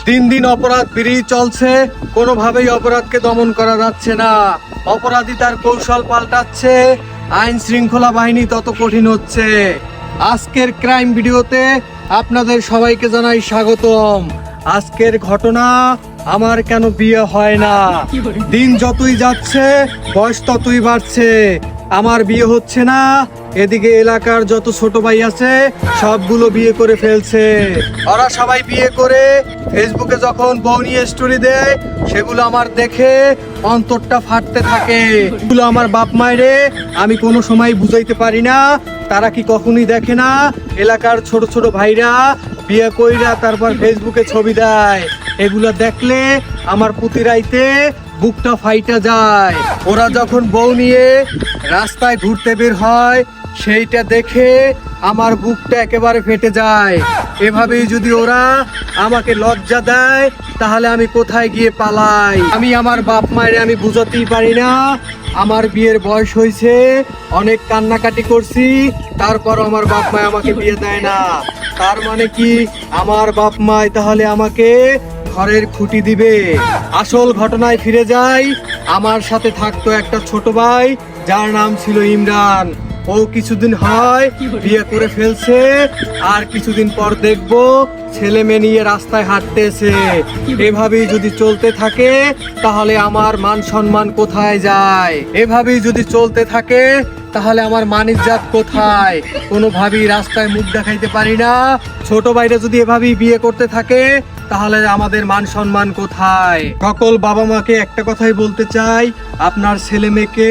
দিন দিন অপরাধ বেড়েই চলছে, কোনোভাবেই অপরাধকে দমন করা যাচ্ছে না। অপরাধী তার কৌশল পাল্টাচ্ছে, আইন শৃঙ্খলা বাহিনী তত কঠিন হচ্ছে। আজকের ক্রাইম ভিডিওতে আপনাদের সবাইকে জানাই স্বাগতম। আজকের ঘটনা, আমার কেন বিয়ে হয় না। দিন যতই যাচ্ছে বয়স ততই বাড়ছে, আমার বিয়ে হচ্ছে না। এদিকে এলাকার যত ছোট ভাই আছে সবগুলো বিয়ে করে ফেলছে। ওরা সবাই বিয়ে করে ফেসবুকে যখন বউ নিয়ে স্টোরি দেয়, সেগুলো আমার দেখে অন্তরটা ফাটতে থাকে। এগুলো আমার বাপ মায়েরে আমি কোনো সময় বুঝাইতে পারি না। তারা কি কখনোই দেখে না এলাকার ছোট ছোট ভাইরা বিয়ে কইরা তারপর ফেসবুকে ছবি দেয়? এগুলো দেখলে আমার প্রতি রাইতে বুকটা ফাইটা যায়। ওরা যখন বউ নিয়ে রাস্তায় ঘুরতে বের হয়, সেইটা দেখে আমার বুকটা একেবারে ফেটে যায়। এভাবেই যদি ওরা আমাকে লজ্জা দেয়, তাহলে আমি কোথায় গিয়ে পালাই? আমি আমার বাপ মায়ের আমি বুঝাতেই পারি না আমার বিয়ের বয়স হয়েছে, অনেক কান্নাকাটি করছি, তারপর আমার বাপ মায় আমাকে বিয়ে দেয় না। তার মানে কি আমার বাপ মায় তাহলে আমাকে ঘরের খুঁটি দিবে? আসল ঘটনায় ফিরে যাই। আমার সাথে থাকতো একটা ছোট ভাই, যার নাম ছিল ইমরান। ও কিছুদিন হয় বিয়ে করে ফেলছে, আর কিছুদিন পর দেখবো ছেলে মেয়ে নিয়ে রাস্তায় হাঁটতেছে। এভাবেই যদি চলতে থাকে তাহলে আমার মান সম্মান কোথায় যায়? এভাবেই যদি চলতে থাকে তাহলে আমার মান ইজ্জত কোথায়? কোনোভাবেই রাস্তায় মুখ দেখাইতে পারি না। ছোট ভাইরা যদি এভাবেই বিয়ে করতে থাকে তাহলে আমাদের মান সম্মান কোথায়? সকল বাবা মাকে একটা কথাই বলতে চাই, আপনার ছেলে মেয়েকে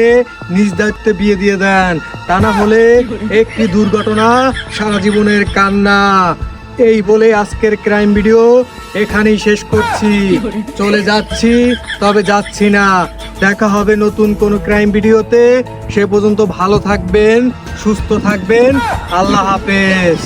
নিজ দায়িত্বে বিয়ে দিয়ে দেন, তা না হলে একটি দুর্ঘটনা সারা জীবনের কান্না। এই বলে আজকের ক্রাইম ভিডিও এখানেই শেষ করছি। চলে যাচ্ছি, তবে যাচ্ছি না। দেখা হবে নতুন কোনো ক্রাইম ভিডিওতে। সে পর্যন্ত ভালো থাকবেন, সুস্থ থাকবেন। আল্লাহ হাফেজ।